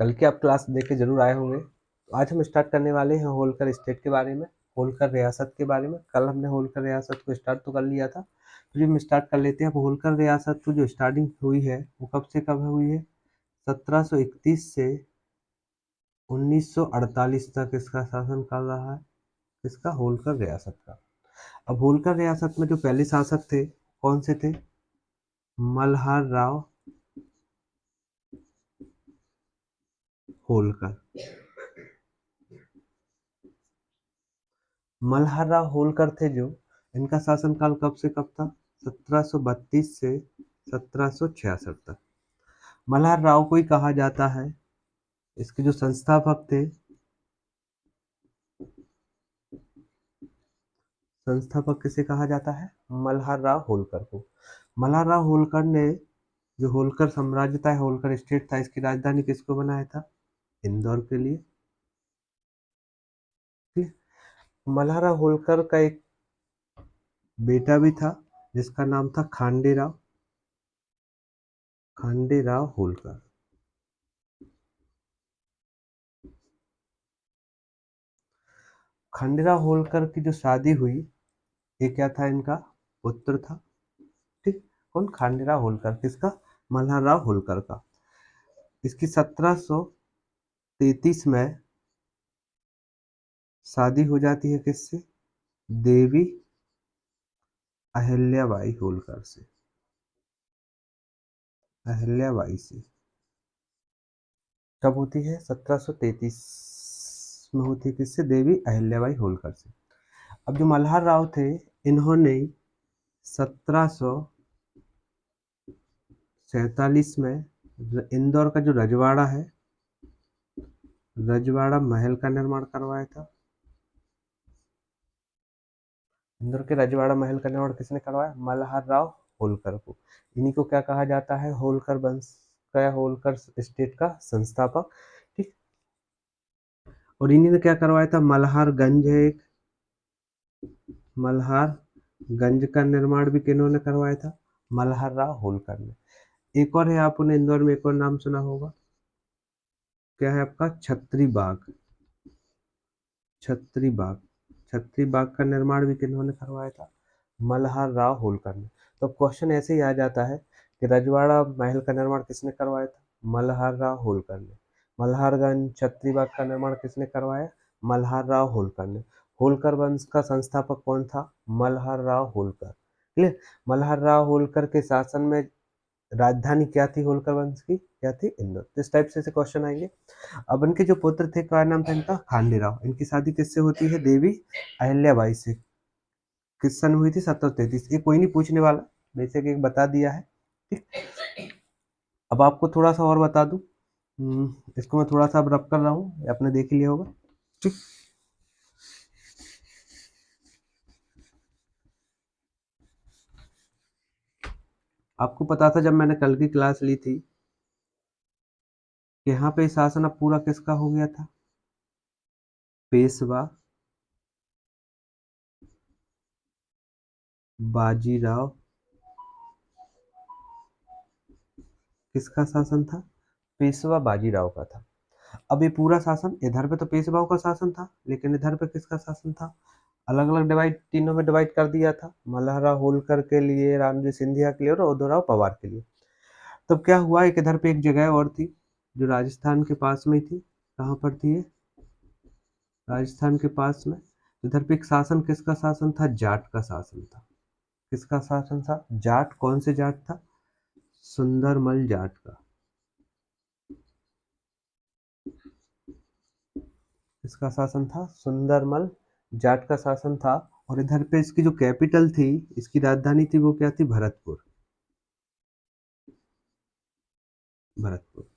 कल की आप क्लास देख के जरूर आए होंगे। तो आज हम स्टार्ट करने वाले हैं होलकर स्टेट के बारे में, होलकर रियासत के बारे में। कल हमने होलकर रियासत को स्टार्ट तो कर लिया था, तो हम स्टार्ट कर लेते हैं। अब होलकर रियासत को जो स्टार्टिंग हुई है वो कब से कब हुई है? 1731 से 1948 तक इसका शासन कर रहा है, इसका होलकर रियासत का। अब होलकर रियासत में जो पहले शासक थे कौन से थे? मल्हार राव होलकर। मल्हार राव होलकर थे जो, इनका शासनकाल कब से कब था? 1732 से 1766 तक। मल्हार राव को ही कहा जाता है, इसके जो संस्थापक थे, संस्थापक किसे कहा जाता है? मल्हार राव होलकर को। मल्हार राव होलकर ने जो होलकर साम्राज्य था, होलकर स्टेट था, इसकी राजधानी किसको बनाया था? इंदौर के लिए। ठीक। मल्हार राव होलकर का एक बेटा भी था जिसका नाम था खांडे राव होलकर। खंडेराव होलकर की जो शादी हुई, ये क्या था? इनका पुत्र था। ठीक। कौन? खंडेराव होलकर। किसका? मल्हार राव होलकर का। इसकी 1733 में शादी हो जाती है किससे? देवी अहिल्याबाई होलकर से। अहिल्याबाई से कब होती है? 1733 में होती है। किससे? देवी अहिल्याबाई होलकर से। अब जो मल्हार राव थे, इन्होंने 1747 में इंदौर का जो रजवाड़ा है, रजवाड़ा महल का निर्माण करवाया था। इंदौर के रजवाड़ा महल का निर्माण किसने करवाया? मल्हार राव होलकर को। इन्हीं को क्या कहा जाता है? होलकर वंश का या होलकर स्टेट का संस्थापक। ठीक। और इन्हीं ने क्या करवाया था? मल्हारगंज है एक, मल्हारगंज का निर्माण भी किन्होंने करवाया था? मल्हार राव होलकर ने। एक और है, आपने इंदौर में एक और नाम सुना होगा, क्या है आपका? छत्री बाग। छत्री बाग। छत्री बाग का निर्माण भी किन्होंने करवाया था? मल्हार राव होलकर ने। तो क्वेश्चन ऐसे ही आ जाता है कि रजवाड़ा महल का निर्माण किसने करवाया था? मल्हार राव होलकर ने। मल्हारगंज छत्री बाग का निर्माण किसने करवाया? मल्हार राव होलकर ने। होलकर वंश का संस्थापक कौन था? मल्हार राव होलकर। क्लियर। मल्हार राव होलकर के शासन में राजधानी क्या थी होलकर वंश की? क्या थी? इंदौर। तो इस टाइप से क्वेश्चन आएंगे। अब इनके जो पुत्र थे, क्या नाम था इनका? खांडेराव। इनकी शादी किससे होती है? देवी अहिल्याबाई से। किस सन हुई थी? 1733। ये कोई नहीं पूछने वाला, वैसे कि बता दिया है। ठीक। अब आपको थोड़ा सा और बता दूं। इसको मैं थोड़ा सा अब रब कर रहा हूँ, आपने देख लिया होगा। ठीक। आपको पता था जब मैंने कल की क्लास ली थी कि यहाँ पे शासन अब पूरा किसका हो गया था? पेशवा बाजीराव। किसका शासन था? पेशवा बाजीराव का था। अब ये पूरा शासन, इधर पे तो पेशवाओं का शासन था, लेकिन इधर पे किसका शासन था? अलग अलग डिवाइड, तीनों में डिवाइड कर दिया था। मल्हारा होलकर के लिए, रामजी सिंधिया के लिए और उदयराव पवार के लिए। तब क्या हुआ, एक इधर पे एक जगह और थी जो राजस्थान के पास में थी। कहाँ पर थी ये? राजस्थान के पास में। इधर पे एक शासन, किसका शासन था? जाट का शासन था। किसका शासन था? जाट। कौन से जाट था? सुंदरमल जाट का। इसका शासन था सुंदरमल जाट का शासन था। और इधर पे इसकी जो कैपिटल थी, इसकी राजधानी थी, वो क्या थी? भरतपुर। भरतपुर।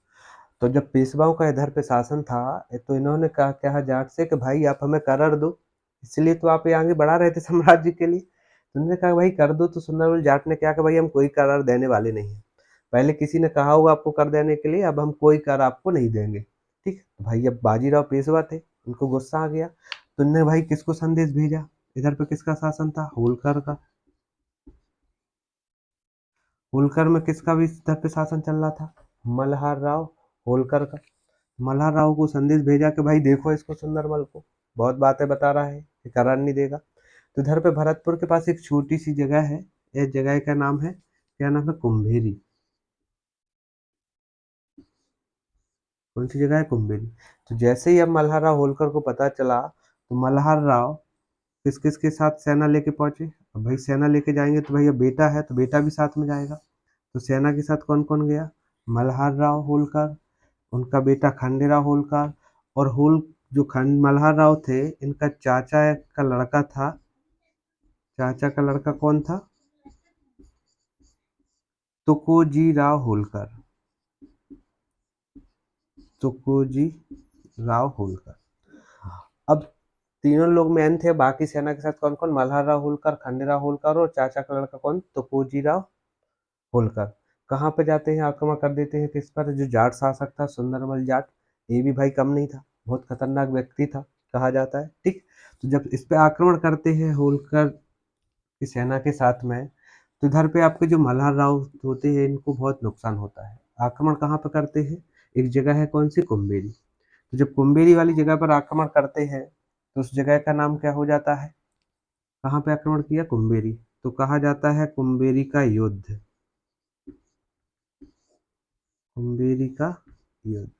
तो जब पेशवाओं का इधर पे शासन था, तो इन्होंने कहा क्या जाट से कि भाई आप हमें करार दो, इसलिए तो आप ये आगे बढ़ा रहे थे साम्राज्य के लिए। तो उन्होंने कहा भाई कर दो। तो सुंदरमल जाट ने क्या कहा, भाई हम कोई करार देने वाले नहीं है। पहले किसी ने कहा होगा आपको कर देने के लिए, अब हम कोई कर आपको नहीं देंगे। ठीक। तो भाई अब बाजीराव पेशवा थे, उनको गुस्सा आ गया, तो उन्होंने भाई किसको संदेश भेजा? इधर पे किसका शासन था? होलकर का। होलकर में किसका भी इधर पे शासन चल रहा था? मल्हार राव होलकर का। मल्हार राव को संदेश भेजा कि भाई देखो इसको सुंदरमल को, बहुत बातें बता रहा है, ये करार नहीं देगा। तो इधर पे भरतपुर के पास एक छोटी सी जगह है, इस जगह का नाम है, क्या नाम है, कुम्भेरी। कौन सी जगह है, कुम्भेरी। तो जैसे ही अब मल्हार राव होलकर को पता चला, तो मल्हार राव किस किस के साथ सेना लेके पहुंचे। अब भाई सेना लेके जाएंगे तो भैया बेटा है तो बेटा भी साथ में जाएगा। तो सेना के साथ कौन कौन गया, मल्हार राव होलकर, उनका बेटा खंडेराव होलकर, और जो खंड मल्हार राव थे, इनका चाचा का लड़का था। चाचा का लड़का कौन था, तुकोजी राव होलकर। तुकोजी राव होलकर। अब तीनों लोग मेन थे, बाकी सेना के साथ कौन कौन, मल्हार राव होलकर, खंडेराव होलकर और चाचा का लड़का कौन, तुकोजी राव होलकर। कहाँ पे जाते हैं, आक्रमण कर देते हैं किस पर, जो जाट शासक था सुंदरमल जाट। ये भी भाई कम नहीं था, बहुत खतरनाक व्यक्ति था कहा जाता है, ठीक। तो जब इस पे आक्रमण करते हैं होलकर की सेना के साथ में, तो इधर पे आपके जो मल्हार राव होते हैं इनको बहुत नुकसान होता है। आक्रमण कहाँ पे करते हैं, एक जगह है कौन सी, कुम्भेरी। तो जब कुम्भेरी वाली जगह पर आक्रमण करते हैं, तो उस जगह का नाम क्या हो जाता है, कहाँ पे आक्रमण किया, कुम्भेरी। तो कहा जाता है कुम्भेरी का युद्ध। कुम्भेरी का युद्ध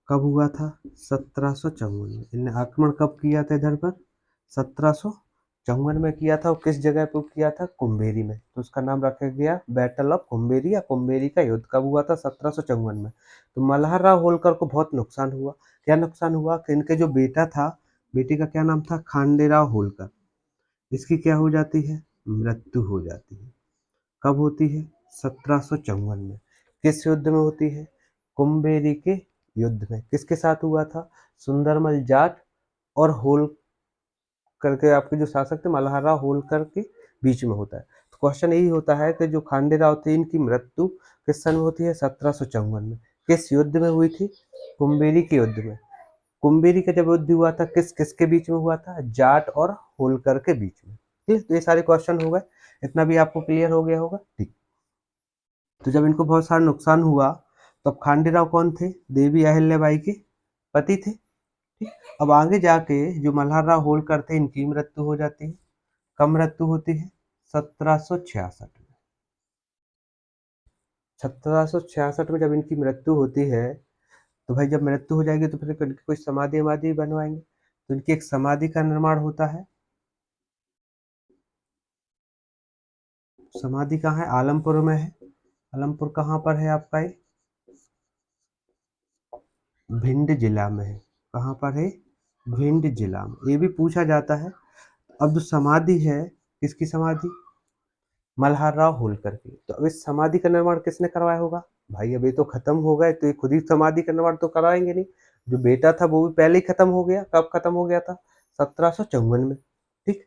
कब हुआ था, 1754 में। इनने आक्रमण कब किया था इधर पर, 1754 में किया था। और किस जगह पे किया था, कुम्भेरी में। तो उसका नाम रखा गया बैटल ऑफ कुम्भेरी, या कुम्भेरी का युद्ध कब हुआ था, 1754 में। तो मल्हार राव होलकर को बहुत नुकसान हुआ। क्या नुकसान हुआ कि इनके जो बेटा था, बेटे का क्या नाम था, खांडेराव होलकर, इसकी क्या हो जाती है, मृत्यु हो जाती है। कब होती है, 1754 में। किस युद्ध में होती है, कुम्भेरी के युद्ध में। किसके साथ हुआ था, सुंदरमल जाट और होल करके आपके जो शासक थे मल्हार राव होलकर के बीच में होता है। तो क्वेश्चन यही होता है कि जो खांडे राव थे इनकी मृत्यु किस सन में होती है, 1754 में। किस युद्ध में हुई थी, कुम्भेरी के युद्ध में। कुम्भेरी का जब युद्ध हुआ था, किस किसके बीच में हुआ था, जाट और होलकर के बीच में। ठीक है, तो ये सारे क्वेश्चन हो गए, इतना भी आपको क्लियर हो गया होगा, ठीक। तो जब इनको बहुत सारा नुकसान हुआ, तब खांडेराव कौन थे, देवी अहिल्याबाई के पति थे, ठीक। अब आगे जाके जो मल्हार राव होलकर थे इनकी मृत्यु हो जाती है। कब मृत्यु होती है, 1766 में। 1766 में जब इनकी मृत्यु होती है, तो भाई जब मृत्यु हो जाएगी तो फिर इनकी कोई समाधि वमाधि बनवाएंगे। तो इनकी एक समाधि का निर्माण होता है। समाधि कहाँ है, आलमपुर में है। आलमपुर कहाँ पर है आपका ये, भिंड जिला में है। कहाँ पर है, भिंड जिला में। ये भी पूछा जाता है। अब जो समाधि है, किसकी समाधि, मल्हार राव होलकर की। तो अब इस समाधि का निर्माण किसने करवाया होगा, भाई अब ये तो खत्म हो गए तो ये खुद ही समाधि का निर्माण तो कराएंगे नहीं। जो बेटा था वो भी पहले ही खत्म हो गया। कब खत्म हो गया था, 1754 में, ठीक।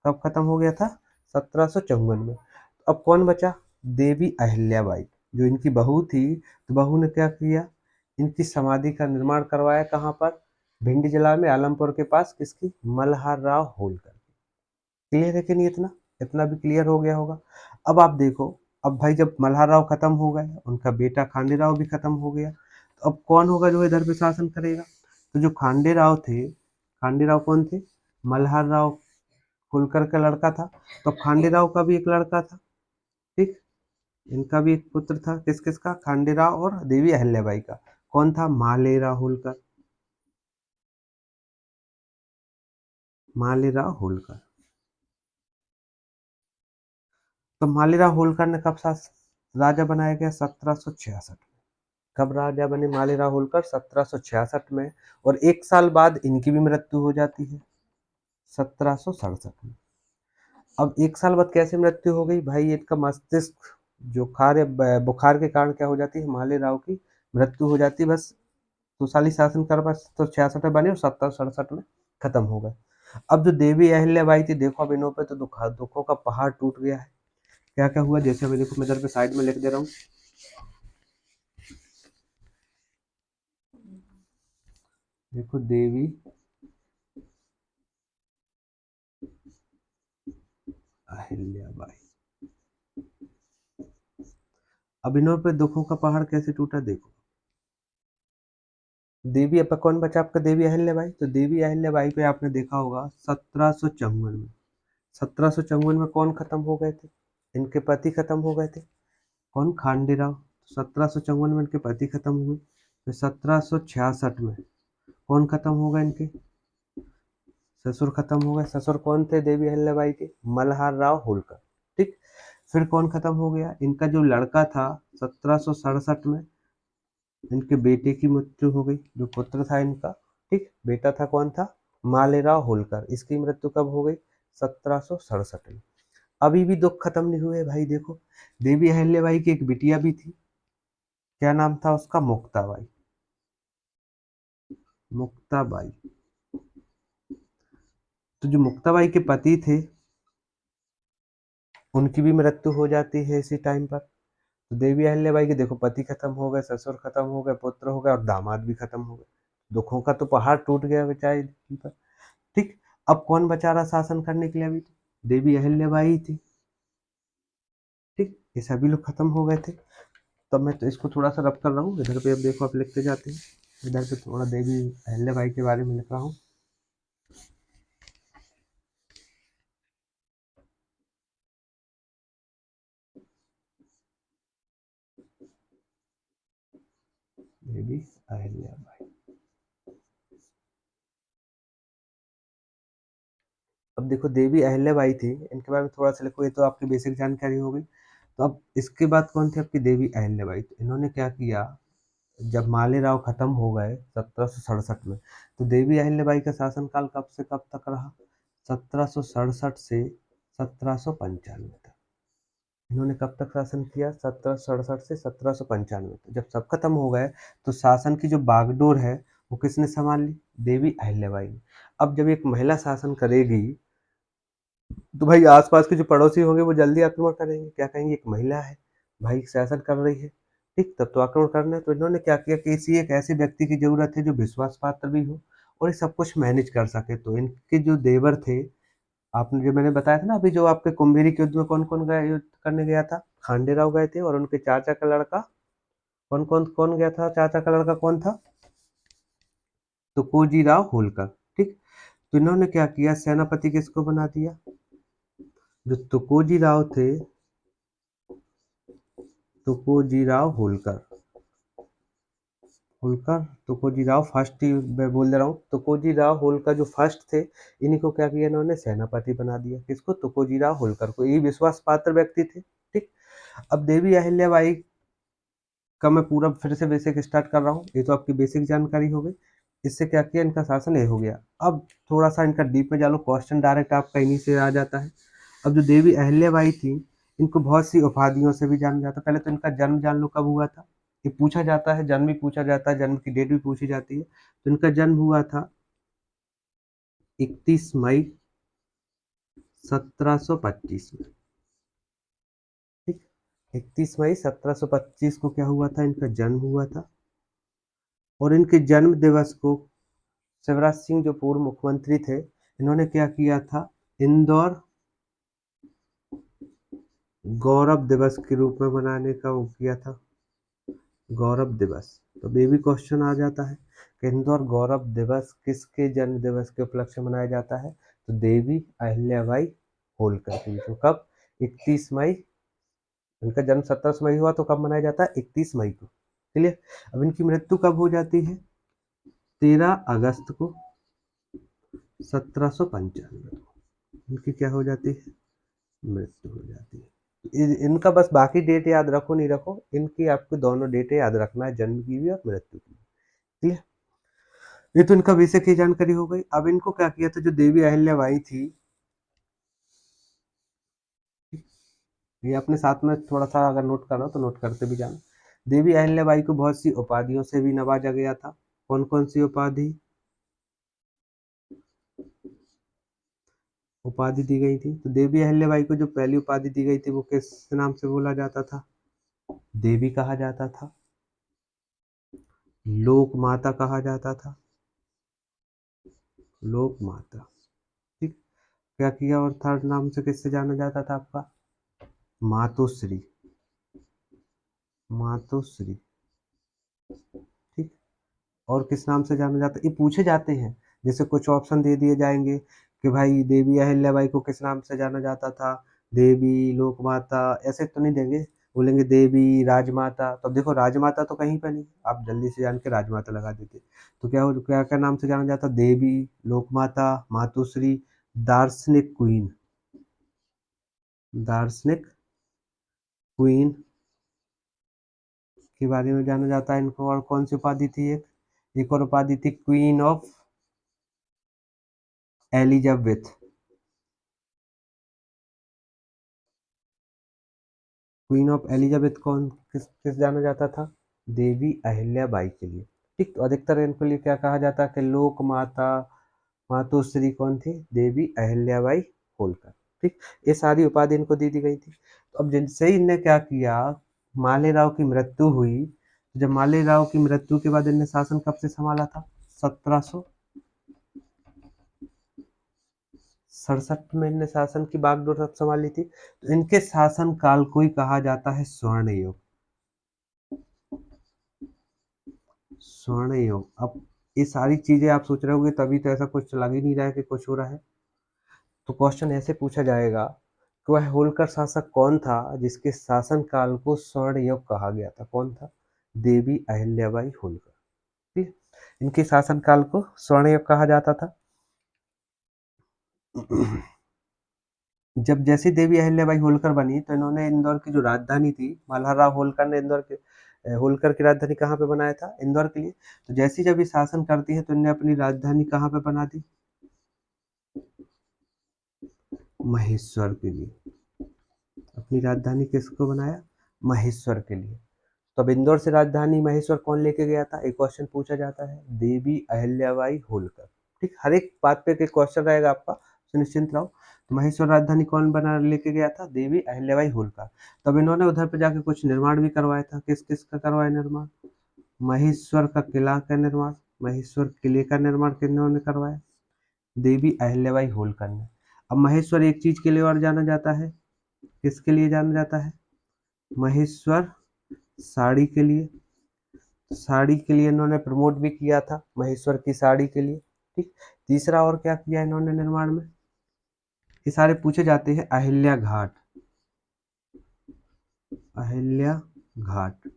कब खत्म हो गया था, 1754 में। अब कौन बचा, देवी अहिल्याबाई, जो इनकी बहू थी। तो बहू ने क्या किया, इनकी समाधि का निर्माण करवाया कहाँ पर, भिंड जिला में, आलमपुर के पास, किसकी, मल्हार राव होलकर। क्लियर है कि नहीं, इतना इतना भी क्लियर हो गया होगा। अब आप देखो, अब भाई जब मल्हार राव खत्म हो गए, उनका बेटा खांडे राव भी खत्म हो गया, तो अब कौन होगा जो इधर पे शासन करेगा। तो जो खांडे राव थे, खांडे राव कौन थे, मल्हार राव होलकर का लड़का था। तो खांडे राव का भी एक लड़का था, ठीक। इनका भी एक पुत्र था, किस किस का, खांडे राव और देवी अहिल्याबाई का। कौन था, मालेराव होलकर। मालेराव होलकर। तो मालेराव होलकर ने कब राजा बनाया गया, 1766। कब राजा बने मालेराव होलकर, 1766 में। और एक साल बाद इनकी भी मृत्यु हो जाती है, 1767 में। अब एक साल बाद कैसे मृत्यु हो गई, भाई इनका मस्तिष्क जो बुखार के कारण क्या हो जाती है, मालेराव की मृत्यु हो जाती है। बस 2 साल ही शासन कर पाए, तो 66 में बने और 1767 में खत्म हो गए। अब जो देवी अहिल्याबाई थी, देखो अब इन्हों पे तो दुखों का पहाड़ टूट गया है। क्या क्या हुआ, जैसे अभी देखो मैं इधर पे साइड में लिख दे रहा हूँ। देखो, देवी अहिल्याबाई, अब इन्हों पे दुखों का पहाड़ कैसे टूटा देखो। देवी अब कौन बचा आपका, देवी अहिल्याबाई। तो देवी अहिल्याबाई पे आपने देखा होगा 1754 में, 1754 में कौन खत्म हो गए थे, इनके पति खत्म हो गए थे। कौन, खांडेराव। 1754 में इनके पति खत्म हुए। फिर 1766 में कौन खत्म हो गए, इनके ससुर खत्म हो गए। ससुर कौन थे देवी अहिल्याबाई के, मल्हार राव होलकर। ठीक। फिर कौन खत्म हो गया, इनका जो लड़का था 1767 में इनके बेटे की मृत्यु हो गई, जो पुत्र था इनका। ठीक, बेटा था कौन था, मालेराव होलकर, इसकी मृत्यु कब हो गई, 1767 में। अभी भी दुख खत्म नहीं हुए भाई। देखो, देवी अहिल्याबाई की एक बिटिया भी थी, क्या नाम था उसका, मुक्ताबाई। मुक्ताबाई। तो जो मुक्ताबाई के पति थे उनकी भी मृत्यु हो जाती है इसी टाइम पर। तो देवी अहिल्याबाई के देखो, पति खत्म हो गए, ससुर खत्म हो गए, पुत्र हो गए और दामाद भी खत्म हो गए। दुखों का तो पहाड़ टूट गया बेचारी पर। ठीक। अब कौन बचा रहा शासन करने के लिए, अभी तो देवी अहिल्याबाई थी। ठीक, ये सभी लोग खत्म हो गए थे। तब मैं तो इसको थोड़ा सा रब कर रहा हूँ, इधर पे अब देखो आप लिखते जाते हैं। इधर पे थोड़ा देवी अहिल्याबाई के बारे में लिख रहा हूँ। देवी अहिल्याबाई। अब देखो, देवी अहिल्याबाई थी, इनके बारे में थोड़ा सा लिखो, ये तो आपकी बेसिक जानकारी हो गई। तो अब इसके बाद कौन थे आपकी देवी अहिल्याबाई, तो इन्होंने क्या किया, जब मालेराव खत्म हो गए 1767 में, तो देवी अहिल्याबाई का शासनकाल कब से कब तक रहा, 1767 से 1795 तक। इन्होंने कब तक शासन किया, 1767 से 1795 तक। जब सब खत्म हो गए तो शासन की जो बागडोर है वो किसने संभाल ली, देवी अहिल्याबाई ने। अब जब एक महिला शासन करेगी तो भाई आसपास के जो पड़ोसी होंगे वो जल्दी आक्रमण करेंगे, क्या कहेंगे, एक महिला है भाई शासन कर रही है। ठीक, तब तो आक्रमण करना है। तो इन्होंने क्या किया कि इसी एक ऐसे व्यक्ति की जरूरत है जो विश्वास पात्र भी हो और ये सब कुछ मैनेज कर सके। तो इनके जो देवर थे, आपने जो मैंने बताया था ना अभी, जो आपके कुंभेरी के युद्ध में कौन कौन गया, युद्ध करने गया था, खांडेराव गए थे और उनके चाचा का लड़का कौन कौन कौन गया था, चाचा का लड़का कौन था, तुकोजी राव होलकर। ठीक। तो इन्होंने क्या किया, सेनापति किसको बना दिया, जो तुकोजी राव थे, तुकोजी राव होलकर। होलकर, तुकोजी राव फर्स्ट ही मैं बोल दे रहा हूँ, तुकोजी राव होलकर जो फर्स्ट थे, इन्हीं को क्या किया इन्होंने, सेनापति बना दिया। किसको, तुकोजी राव होलकर को। ये विश्वास पात्र व्यक्ति थे। ठीक। अब देवी अहिल्याबाई का मैं पूरा फिर से बेसिक स्टार्ट कर रहा हूँ, ये तो आपकी बेसिक जानकारी हो गई। इससे क्या किया, इनका शासन ये हो गया। अब थोड़ा सा इनका डीप में जानो, क्वेश्चन डायरेक्ट आपका इन्हीं से आ जाता है। अब जो देवी अहिल्याबाई थी, इनको बहुत सी उपाधियों से भी जाना जाता है। पहले तो इनका जन्म जान लो कब हुआ था, ये पूछा जाता है, जन्म भी पूछा जाता है, जन्म की डेट भी पूछी जाती है। तो इनका जन्म हुआ था 31 मई 1725 में। ठीक, 31 मई 1725 को क्या हुआ था, इनका जन्म हुआ था। और इनके जन्म दिवस को शिवराज सिंह जो पूर्व मुख्यमंत्री थे, इन्होंने क्या किया था, इंदौर गौरव दिवस के रूप में मनाने का वो किया था, गौरव दिवस। तो बेबी क्वेश्चन आ जाता है कि इंदौर गौरव दिवस किसके जन्म दिवस के उपलक्ष्य में मनाया जाता है, तो देवी अहिल्याबाई होलकर की। तो कब, 31 मई, इनका जन्म 17 मई हुआ, तो कब मनाया जाता है, 31 मई को। क्लियर। अब इनकी मृत्यु कब हो जाती है, 13 अगस्त को 1795 को इनकी क्या हो जाती है, मृत्यु हो जाती है। इनका बस बाकी डेट याद रखो नहीं रखो, इनकी आपको दोनों डेटें याद रखना है, जन्म की भी और मृत्यु की भी। ठीक है। ये तो इनका बेसिक ही जानकारी हो गई। अब इनको क्या किया था, जो देवी अहिल्याबाई थी, ये अपने साथ में थोड़ा सा अगर नोट करना हो तो नोट करते भी जाना। देवी अहिल्याबाई को बहुत सी उपाधियों से भी नवाजा गया था। कौन कौन सी उपाधि, उपाधि दी गई थी। तो देवी अहिल्याबाई को जो पहली उपाधि दी गई थी वो किस नाम से बोला जाता था, देवी कहा जाता था, लोक माता कहा जाता था, लोक माता। ठीक। क्या किया, और थर्ड नाम से किससे जाना जाता था आपका, मातोश्री। मातोश्री, ठीक। और किस नाम से जाना जाता है, ये पूछे जाते हैं। जैसे कुछ ऑप्शन दे दिए जाएंगे कि भाई देवी अहिल्याबाई को किस नाम से जाना जाता था, देवी, लोकमाता, ऐसे तो नहीं देंगे। बोलेंगे देवी, राजमाता, तो अब देखो राजमाता तो कहीं पे नहीं, आप जल्दी से जान के राजमाता लगा देते। तो क्या क्या नाम से जाना जाता, देवी, लोकमाता, मातोश्री, दार्शनिक क्वीन, दार्शनिक क्वीन के बारे में जाना जाता है इनको। और कौन सी उपाधि थी, एक और उपाधि थी, queen of Elizabeth. Queen of Elizabeth कौन किस किस जाना जाता था, देवी अहिल्याबाई के लिए, ठीक। तो अधिकतर इनको लिए क्या कहा जाता है कि लोक माता, मातोश्री कौन थी, देवी अहिल्याबाई होलकर, ठीक। ये सारी उपाधि इनको दी गई थी। तो अब जिनसे ही इनने क्या किया, मालेराव की मृत्यु हुई। जब मालेराव की मृत्यु के बाद इनने शासन कब से संभाला था, 1767 में इनने शासन की बागडोर तब संभाली थी। तो इनके शासन काल को ही कहा जाता है स्वर्ण युग, स्वर्ण युग। अब ये सारी चीजें आप सोच रहे होंगे तभी तो ऐसा कुछ लग ही नहीं रहा है कि कुछ हो रहा है। तो क्वेश्चन ऐसे पूछा जाएगा कि वह होलकर शासक कौन था जिसके शासन काल को स्वर्ण युग कहा गया था, कौन था, देवी अहिल्याबाई होलकर, ठीक। इनके शासन काल को स्वर्ण युग कहा जाता था। जब जैसे देवी अहिल्याबाई होलकर बनी तो इन्होंने इंदौर की जो राजधानी थी, मल्हारराव होलकर ने इंदौर के होलकर की राजधानी कहाँ पे बनाया था, इंदौर के लिए। तो जैसे जब ये शासन करती है तो इन्हें अपनी राजधानी कहाँ पे बना दी, महेश्वर के लिए। अपनी राजधानी किसको बनाया, महेश्वर के लिए। तो अब इंदौर से राजधानी महेश्वर कौन लेके गया था, एक क्वेश्चन पूछा जाता है, देवी अहिल्याबाई होलकर, ठीक। हर एक बात पे एक क्वेश्चन रहेगा आपका, तो निश्चिंत रहो। तो महेश्वर राजधानी कौन बना लेके गया था, देवी अहिल्याबाई होलकर। तब इन्होंने उधर पे जाके कुछ निर्माण भी करवाया था, किस किस का करवाया निर्माण, महेश्वर का किला का निर्माण, महेश्वर किले का निर्माण किन्होंने करवाया, देवी अहिल्याबाई होलकर ने। अब महेश्वर एक चीज के लिए और जाना जाता है, किसके लिए जाना जाता है, महेश्वर साड़ी के लिए। साड़ी के लिए इन्होंने प्रमोट भी किया था, महेश्वर की साड़ी के लिए, ठीक। तीसरा और क्या किया इन्होंने निर्माण में, ये सारे पूछे जाते हैं, अहिल्या घाट, अहिल्या घाट,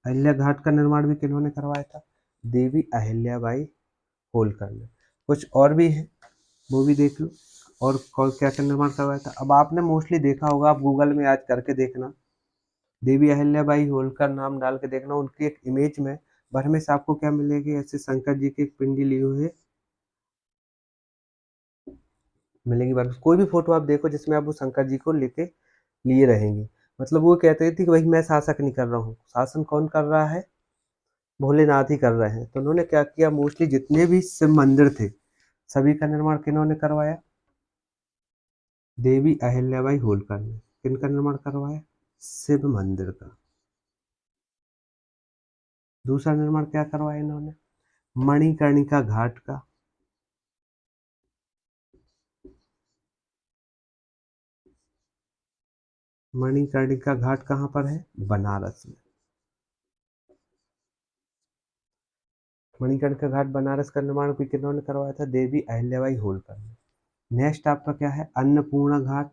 अहिल्या घाट का निर्माण भी किन्होंने करवाया था, देवी अहिल्याबाई होलकर ने। कुछ और भी है, वो भी देख लो। और कौन क्या क्या निर्माण करवाया था, अब आपने मोस्टली देखा होगा, आप गूगल में आज करके देखना, देवी अहिल्याबाई होलकर नाम डाल के देखना, उनकी एक इमेज में भर में से आपको क्या मिलेगी, ऐसे शंकर जी की एक पिंडी ली हुई है मिलेंगी। बार कोई भी फोटो आप देखो जिसमें आप वो शंकर जी को लेके लिए रहेंगे, मतलब वो कहते थे कि भाई मैं शासक नहीं कर रहा हूँ, शासन कौन कर रहा है, भोलेनाथ ही कर रहे हैं। तो उन्होंने क्या किया, मोस्टली जितने भी शिव मंदिर थे सभी का निर्माण किन्होंने करवाया, देवी अहिल्याबाई होलकर ने। किनका निर्माण करवाया, शिव मंदिर का। दूसरा निर्माण क्या करवाया इन्होंने, मणिकर्णिका घाट का। मणिकर्णिका घाट कहाँ पर है, बनारस में। मणिकर्णिका घाट बनारस का निर्माण भी किन्होंने करवाया था, देवी अहिल्याबाई होलकर ने। नेक्स्ट आपका क्या है, अन्नपूर्णा घाट।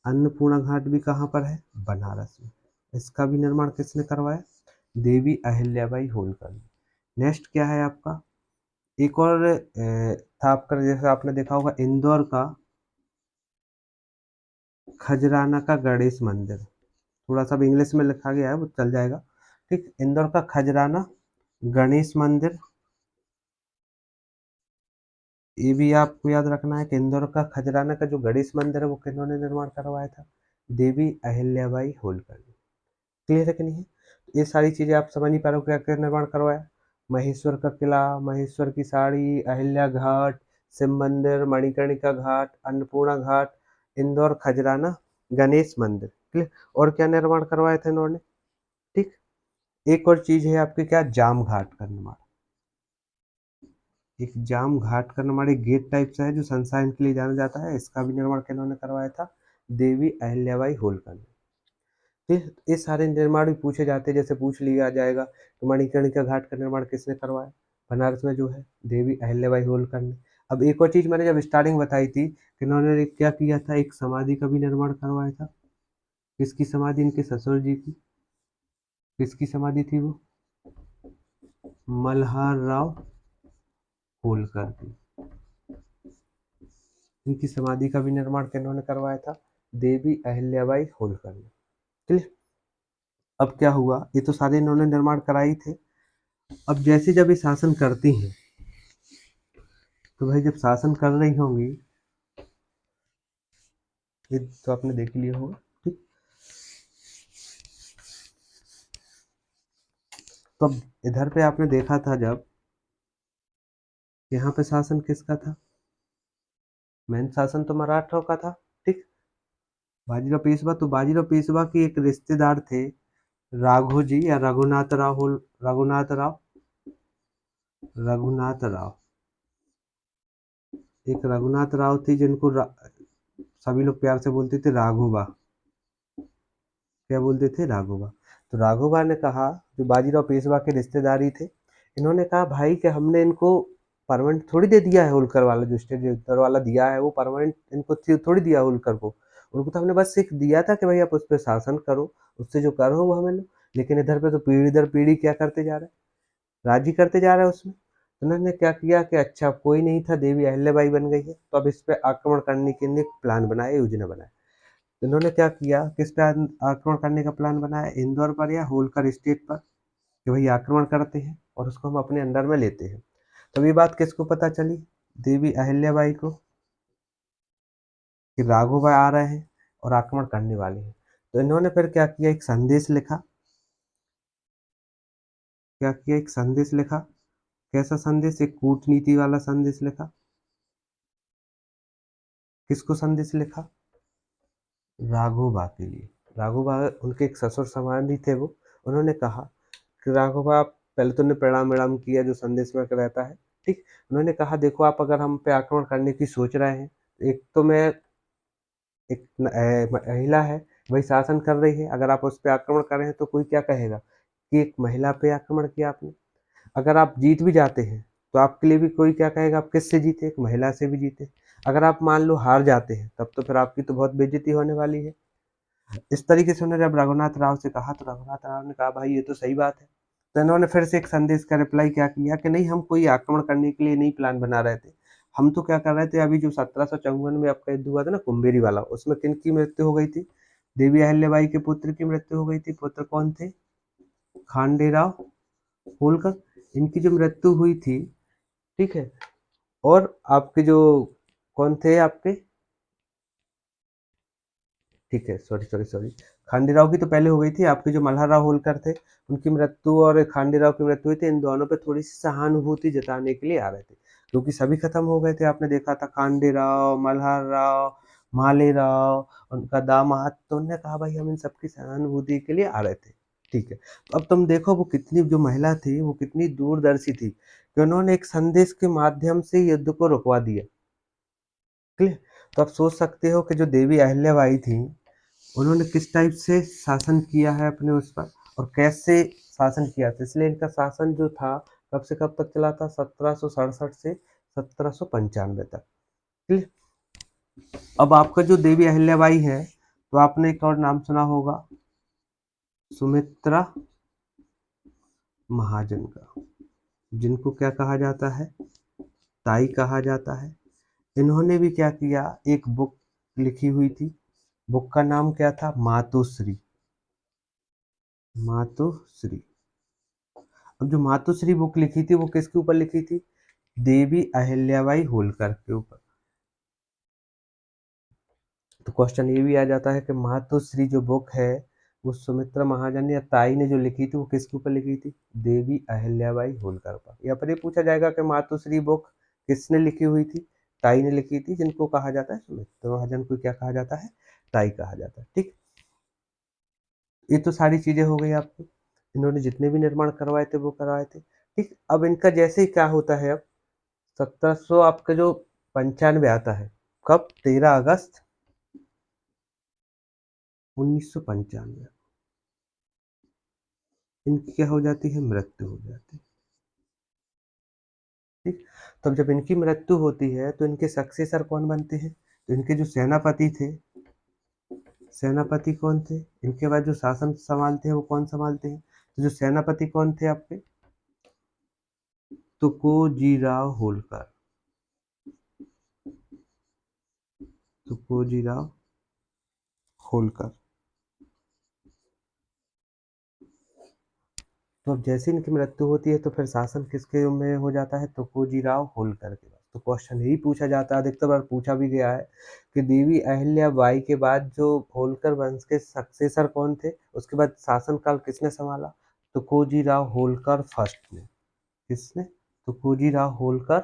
अन्नपूर्णा घाट भी कहाँ पर है, बनारस में। इसका भी निर्माण किसने करवाया, देवी अहिल्याबाई होलकर ने। नेक्स्ट क्या है आपका, एक और था आपका, जैसे आपने देखा होगा इंदौर का खजराना का गणेश मंदिर, थोड़ा सा इंग्लिश में लिखा गया है वो चल जाएगा, ठीक। इंदौर का खजराना गणेश मंदिर, ये भी आपको याद रखना है कि इंदौर का खजराना का जो गणेश मंदिर है वो किन्होंने निर्माण करवाया था, देवी अहिल्याबाई होलकर ने। क्लियर है कि नहीं है, तो ये सारी चीजें आप समझ नहीं पा रहे हो क्या क्या निर्माण करवाया, महेश्वर का किला, महेश्वर की साड़ी, अहिल्या घाट, शिव मंदिर, मणिकर्णिका घाट, अन्नपूर्णा घाट, इंदौर खजराना, गणेश मंदिर, क्लियर। और क्या निर्माण करवाया था इन्होंने, ठीक। एक और चीज है आपकी क्या, जाम घाट का निर्माण, एग्जाम घाट का निर्माण एक गेट टाइप सा है जो सनशाइन के लिए जाना जाता है। इसका भी निर्माण किन्होंने करवाया था? देवी अहिल्याबाई होलकर ने। फिर ये सारे निर्माण भी पूछे जाते हैं, जैसे पूछ लिया जाएगा कि मणिकर्णिका घाट का निर्माण किसने करवाया? बनारस में जो है देवी अहिल्याबाई होलकर ने। अब एक और चीज मैंने जब स्टार्टिंग बताई थी कि इन्होंने क्या किया था, एक समाधि का भी निर्माण करवाया था। किसकी समाधि? इनके ससुर जी की। किसकी समाधि थी वो? मल्हार राव होलकर की। इनकी समाधि का भी निर्माण किन्होंने करवाया था? देवी अहिल्याबाई होलकर ने। क्लियर? अब क्या हुआ, ये तो सारे इन्होंने निर्माण कराई थे। अब जैसे जब ये शासन करती हैं, तो भाई जब शासन कर रही होंगी, ये तो आपने देख लिया होगा, ठीक। तो अब इधर पे आपने देखा था जब यहाँ पे शासन किसका था? मेन शासन तो मराठों का था, ठीक। बाजीराव पेशवा, तो बाजीराव पेशवा के एक रिश्तेदार थे राघोजी या रघुनाथ राव। रघुनाथ राव, एक रघुनाथ राव थी जिनको सभी लोग प्यार से बोलते थे राघोबा। क्या बोलते थे? राघोबा। तो राघोबा ने कहा, जो बाजीराव पेशवा के रिश्तेदारी थे, इन्होंने कहा भाई कि हमने इनको परमानेंट थोड़ी दे दिया है, होलकर वाला जो स्टेट उत्तर वाला दिया है वो परमानेंट इनको थोड़ी दिया होलकर को। उनको तो हमने बस एक दिया था कि भाई आप उस पर शासन करो, उससे जो कर हो वो हमें लो। लेकिन इधर पे तो पीढ़ी दर पीढ़ी क्या करते जा रहे हैं, राजी करते जा रहे हैं उसमें। तो उन्होंने क्या किया कि अच्छा कोई नहीं था, देवी अहिल्याबाई बन गई है, तो अब इस पे आक्रमण करने के लिए प्लान बनाया, योजना बनाया। तो इन्होंने क्या किया, किस पे आक्रमण करने का प्लान बनाया? इंदौर पर या होलकर स्टेट पर, कि भाई आक्रमण करते हैं और उसको हम अपने अंडर में लेते हैं। तब ये बात किसको पता चली? देवी अहिल्याबाई को, कि राघोबाई आ रहे हैं और आक्रमण करने वाले हैं। तो इन्होंने फिर क्या किया, एक संदेश लिखा। क्या किया? एक संदेश लिखा। कैसा संदेश? एक कूटनीति वाला संदेश लिखा। किसको संदेश लिखा? राघोबा के लिए। राघोबा उनके एक ससुर समाधि थे वो। उन्होंने कहा कि राघोबा आप पहले तो उन्हें प्रणाम विणाम किया जो संदेश में रहता है, ठीक। उन्होंने कहा देखो आप अगर हम पे आक्रमण करने की सोच रहे हैं, एक तो मैं एक महिला है, वही शासन कर रही है, अगर आप उस पर आक्रमण कर रहे हैं तो कोई क्या कहेगा कि एक महिला पे आक्रमण किया आपने। अगर आप जीत भी जाते हैं तो आपके लिए भी कोई क्या कहेगा, आप किससे जीते? एक महिला से भी जीते। अगर आप मान लो हार जाते हैं तब तो फिर आपकी तो बहुत बेइज्जती होने वाली है। इस तरीके से उन्होंने जब रघुनाथ राव से कहा तो रघुनाथ राव ने कहा भाई ये तो सही बात है। तो इन्होंने फिर से एक संदेश का रिप्लाई क्या किया कि नहीं, हम कोई आक्रमण करने के लिए नहीं प्लान बना रहे थे। हम तो क्या कर रहे थे, अभी जो 1754 में आपका युद्ध हुआ था ना कुंभेरी वाला, उसमें किन की मृत्यु हो गई थी? देवी अहिल्याबाई के पुत्र की मृत्यु हो गई थी। पुत्र कौन थे? खांडेराव होलकर। इनकी जो मृत्यु हुई थी, ठीक है। और आपके जो कौन थे आपके, ठीक है, सॉरी सॉरी सॉरी, खांडेराव की तो पहले हो गई थी। आपके जो मल्हार राव होलकर थे, उनकी मृत्यु और खांडेराव की मृत्यु हुई थी। इन दोनों पे थोड़ी सी सहानुभूति जताने के लिए आ रहे थे, क्योंकि सभी खत्म हो गए थे। आपने देखा था खांडेराव, मल्हार राव, मालेराव, उनका दामाद, तो उन्होंने कहा भाई हम इन सबकी सहानुभूति के लिए आ रहे थे, ठीक है। तो अब तुम देखो वो कितनी, जो महिला थी वो कितनी दूरदर्शी थी कि उन्होंने एक संदेश के माध्यम से युद्ध को रुकवा दिया। क्लियर? तो आप सोच सकते हो कि जो देवी अहिल्याबाई थी, उन्होंने किस टाइप से शासन किया है अपने उस पर, और कैसे शासन किया था। इसलिए इनका शासन जो था कब से कब तक चला था? 1767 से 1795 तक। क्लियर? अब आपका जो देवी अहिल्याबाई है, तो आपने एक और नाम सुना होगा, सुमित्रा महाजन का, जिनको क्या कहा जाता है? ताई कहा जाता है। इन्होंने भी क्या किया, एक बुक लिखी हुई थी। बुक का नाम क्या था? मातोश्री। मातोश्री। अब जो मातोश्री बुक लिखी थी वो किसके ऊपर लिखी थी? देवी अहिल्याबाई होलकर के ऊपर। तो क्वेश्चन ये भी आ जाता है कि मातोश्री जो बुक है वो सुमित्रा महाजन या ताई ने जो लिखी थी वो किसके ऊपर लिखी थी? देवी अहिल्याबाई होलकर पर। या फिर ये पूछा जाएगा कि मातोश्री बुक किसने लिखी हुई थी? ताई ने लिखी थी, जिनको कहा जाता है सुमित्रा महाजन को क्या कहा जाता है? ताई कहा जाता है, ठीक। ये तो सारी चीजें हो गई आपकी, इन्होंने जितने भी निर्माण करवाए थे वो करवाए थे, ठीक। अब इनका जैसे ही क्या होता है, अब 1700 आपका जो 95 आता है, कब? 13 अगस्त 1995। इनकी क्या हो जाती है? मृत्यु हो जाती है। ठीक। तब जब इनकी मृत्यु होती है तो इनके सक्सेसर कौन बनते हैं? तो इनके जो सेनापति थे, सेनापति कौन थे? इनके बाद जो शासन संभालते हैं वो कौन संभालते हैं? तो जो सेनापति कौन थे आपके? तुकोजीराव होलकर। तुकोजीराव होलकर। तो अब जैसे इनकी मृत्यु होती है तो फिर शासन किसके में हो जाता है? तुकोजीराव होलकर के पास। तो क्वेश्चन यही पूछा जाता है, अधिकतर बार पूछा भी गया है कि देवी अहिल्याबाई के बाद जो होलकर वंश के सक्सेसर कौन थे, उसके बाद शासनकाल किसने संभाला? तुकोजीराव होलकर फर्स्ट ने। किसने? तुकोजीराव होलकर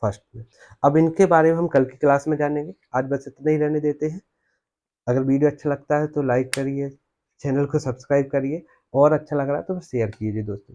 फर्स्ट ने। अब इनके बारे में हम कल की क्लास में जानेंगे, आज बस इतना ही रहने देते हैं। अगर वीडियो अच्छा लगता है तो लाइक करिए, चैनल को सब्सक्राइब करिए और अच्छा लग रहा है तो शेयर कीजिए दोस्तों।